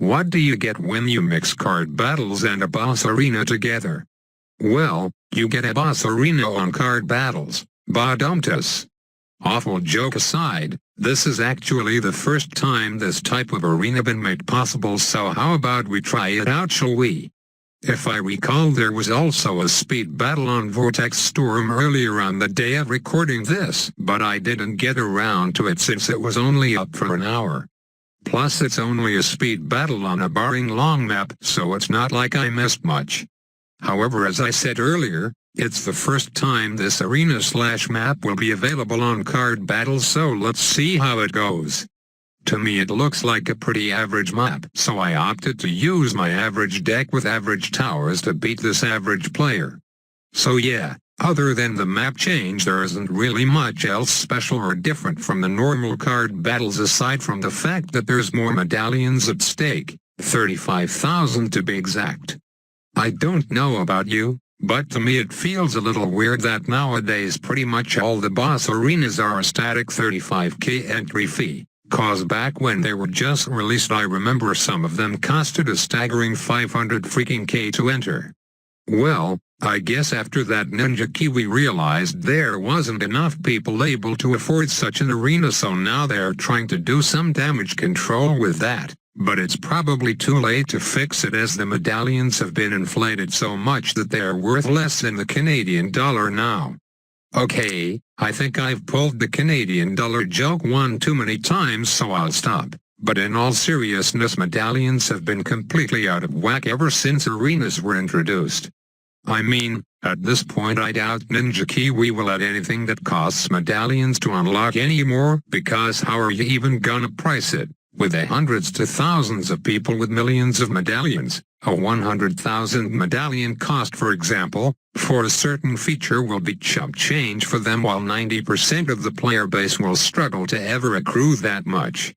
What do you get when you mix card battles and a boss arena together? Well, you get a boss arena on card battles, badumtus. Awful joke aside, this is actually the first time this type of arena been made possible, so how about we try it out, shall we? If I recall, there was also a speed battle on Vortex Storm earlier on the day of recording this, but I didn't get around to it since it was only up for an hour. Plus it's only a speed battle on a barring long map, so it's not like I missed much. However, as I said earlier, it's the first time this arena/map will be available on card battles, so let's see how it goes. To me it looks like a pretty average map, so I opted to use my average deck with average towers to beat this average player. So yeah, other than the map change, there isn't really much else special or different from the normal card battles aside from the fact that there's more medallions at stake, 35,000 to be exact. I don't know about you, but to me it feels a little weird that nowadays pretty much all the boss arenas are a static 35k entry fee, cause back when they were just released I remember some of them costed a staggering 500 freaking k to enter. Well, I guess after that Ninja Kiwi realized there wasn't enough people able to afford such an arena, so now they're trying to do some damage control with that. But it's probably too late to fix it as the medallions have been inflated so much that they are worth less than the Canadian dollar now. Okay, I think I've pulled the Canadian dollar joke one too many times, so I'll stop. But in all seriousness, medallions have been completely out of whack ever since arenas were introduced. I mean, at this point I doubt Ninja Kiwi will add anything that costs medallions to unlock anymore, because how are you even gonna price it? With the hundreds to thousands of people with millions of medallions, a 100,000 medallion cost, for example, for a certain feature will be chump change for them, while 90% of the player base will struggle to ever accrue that much.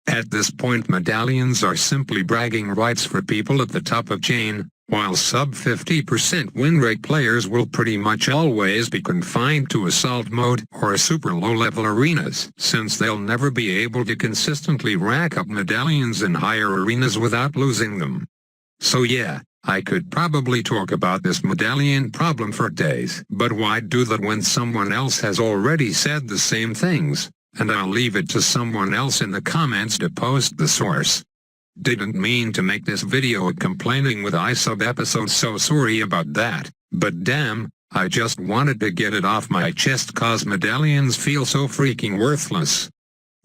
At this point medallions are simply bragging rights for people at the top of chain, while sub 50% win rate players will pretty much always be confined to assault mode or super low level arenas, since they'll never be able to consistently rack up medallions in higher arenas without losing them. So yeah, I could probably talk about this medallion problem for days, but why do that when someone else has already said the same things, and I'll leave it to someone else in the comments to post the source. Didn't mean to make this video a complaining with ISAB episode, so sorry about that, but damn, I just wanted to get it off my chest cause medallions feel so freaking worthless.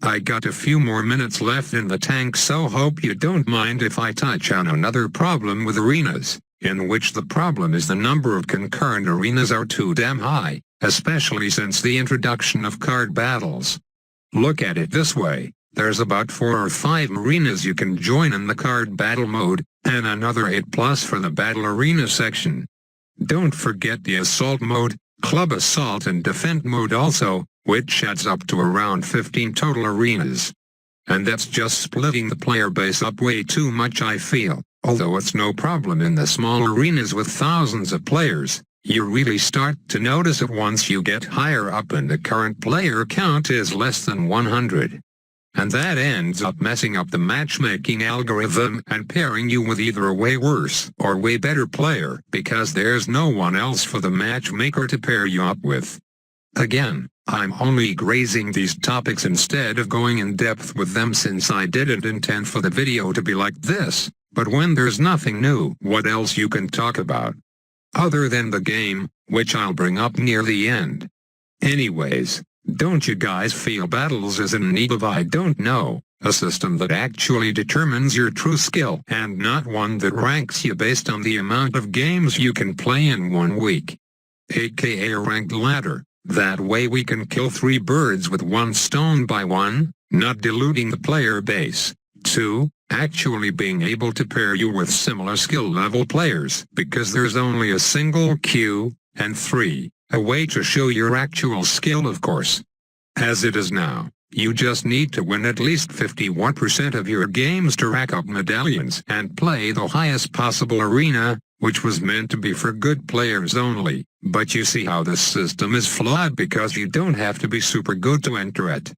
I got a few more minutes left in the tank, so hope you don't mind if I touch on another problem with arenas, in which the problem is the number of concurrent arenas are too damn high, especially since the introduction of card battles. Look at it this way. There's about 4 or 5 arenas you can join in the card battle mode, and another 8+ for the battle arena section. Don't forget the assault mode, club assault and defend mode also, which adds up to around 15 total arenas. And that's just splitting the player base up way too much, I feel, although it's no problem in the small arenas with thousands of players. You really start to notice it once you get higher up and the current player count is less than 100. And that ends up messing up the matchmaking algorithm and pairing you with either a way worse or way better player, because there's no one else for the matchmaker to pair you up with. Again, I'm only grazing these topics instead of going in depth with them, since I didn't intend for the video to be like this, but when there's nothing new, what else you can talk about? Other than the game, which I'll bring up near the end. Anyways, don't you guys feel battles is in need of, I don't know, a system that actually determines your true skill and not one that ranks you based on the amount of games you can play in 1 week? AKA a ranked ladder. That way we can kill 3 birds with 1 stone by 1, not diluting the player base. 2. Actually being able to pair you with similar skill level players, because there's only a single queue. And 3. A way to show your actual skill, of course. As it is now, you just need to win at least 51% of your games to rack up medallions and play the highest possible arena, which was meant to be for good players only. But you see how this system is flawed, because you don't have to be super good to enter it.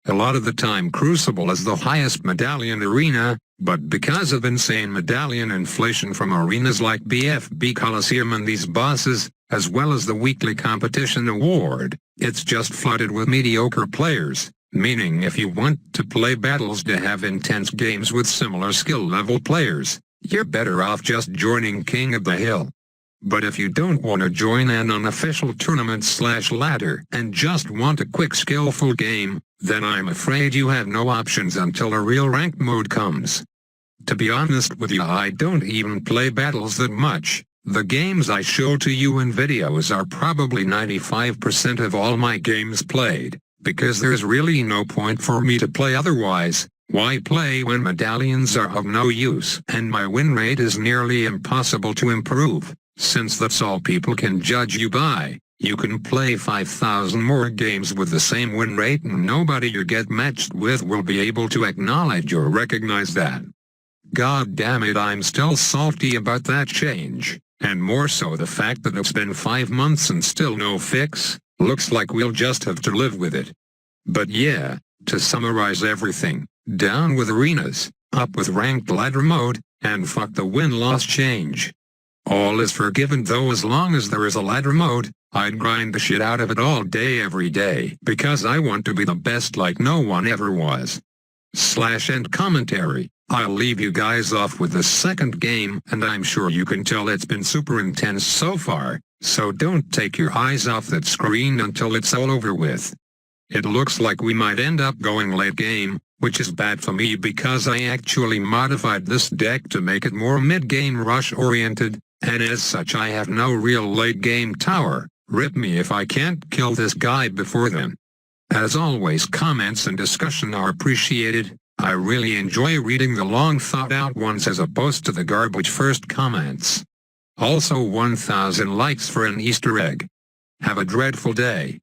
A lot of the time Crucible is the highest medallion arena, but because of insane medallion inflation from arenas like BFB Coliseum and these bosses, as well as the weekly competition award, it's just flooded with mediocre players, meaning if you want to play battles to have intense games with similar skill level players, you're better off just joining King of the Hill. But if you don't want to join an unofficial tournament/ladder and just want a quick skillful game, then I'm afraid you have no options until a real ranked mode comes. To be honest with you, I don't even play battles that much. The games I show to you in videos are probably 95% of all my games played, because there's really no point for me to play otherwise. Why play when medallions are of no use and my win rate is nearly impossible to improve? Since that's all people can judge you by, you can play 5,000 more games with the same win rate and nobody you get matched with will be able to acknowledge or recognize that. God damn it, I'm still salty about that change, and more so the fact that it's been 5 months and still no fix. Looks like we'll just have to live with it. But yeah, to summarize everything, down with arenas, up with ranked ladder mode, and fuck the win-loss change. All is forgiven though as long as there is a ladder mode. I'd grind the shit out of it all day every day because I want to be the best like no one ever was. /end commentary. I'll leave you guys off with the second game and I'm sure you can tell it's been super intense so far, so don't take your eyes off that screen until it's all over with. It looks like we might end up going late game, which is bad for me because I actually modified this deck to make it more mid-game rush-oriented, and as such I have no real late-game tower. Rip me if I can't kill this guy before then. As always, comments and discussion are appreciated. I really enjoy reading the long thought-out ones as opposed to the garbage first comments. Also 1,000 likes for an Easter egg. Have a dreadful day.